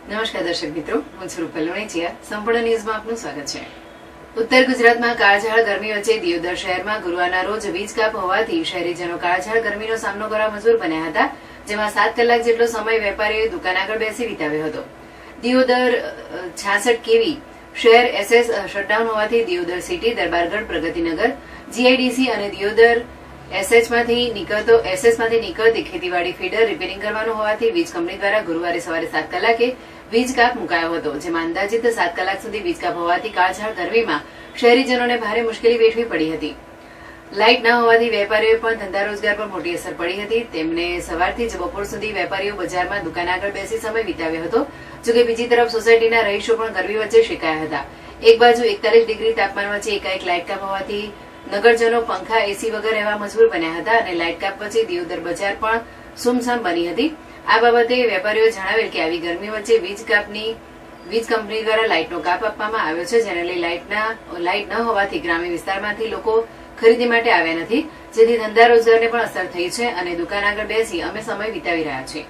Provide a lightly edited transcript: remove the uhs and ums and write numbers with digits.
નમસ્કાર દર્શક મિત્રો, હું છું રૂપલ લોણીચિયા. સંપૂર્ણ ન્યૂઝમાં આપનું સ્વાગત છે. ઉત્તર ગુજરાતમાં કાળઝાળ ગરમી વચ્ચે દિયોદર શહેરમાં ગુરુવારના રોજ વીજ કાપ હોવાથી શહેરીજનો કાળઝાળ ગરમીનો સામનો કરવા મજબૂર બન્યા હતા, જેમાં 7 કલાક જેટલો સમય વેપારીઓએ દુકાન આગળ બેસી વિતાવ્યો હતો. દિયોદર 66 કેવી શહેર એસએસ શટડાઉન હોવાથી દિયોદર સિટી, દરબારગઢ, પ્રગતિનગર, જીઆઈડીસી અને દિયોદર એસએસમાંથી નીકળતી ખેતીવાડી ફીડર રિપેરિંગ કરવાનું હોવાથી વીજ કંપની દ્વારા ગુરુવારે સવારે 7 કલાકે વીજ કાપ મુકાયો હતો, જેમાં અંદાજિત 7 કલાક સુધી વીજ કાપ હોવાથી કાળઝાળ ગરમીમાં શહેરીજનોને ભારે મુશ્કેલી વેઠવી પડી હતી. લાઇટ ન હોવાથી વેપારીઓ પણ ધંધા રોજગાર પર મોટી અસર પડી હતી. તેમને સવારથી જ બપોર સુધી વેપારીઓ બજારમાં દુકાન આગળ બેસી સમય વિતાવ્યો હતો. જોકે બીજી તરફ સોસાયટીના રહીશો પણ ગરમી વચ્ચે શેકાયા હતા. એક બાજુ 41 ડિગ્રી તાપમાન વચ્ચે એકાએક લાઇટ કાપ હોવાથી નગરજનો પંખા એસી વગર રહેવા મજબૂર બન્યા હતા અને લાઇટ કાપ પછી દિયોદર બજાર પણ સુમસામ બની હતી. આ બાબતે વેપારીઓએ જણાવેલ કે આવી ગરમી વચ્ચે વીજ કંપની દ્વારા લાઇટનો કાપ આપવામાં આવ્યો છે, જેને લઈ લાઇટ ન હોવાથી ગ્રામ્ય વિસ્તારમાંથી લોકો ખરીદી માટે આવ્યા નથી, જેથી ધંધા રોજગારને પણ અસર થઈ છે અને દુકાન આગળ બેસી અમે સમય વિતાવી રહ્યા છીએ.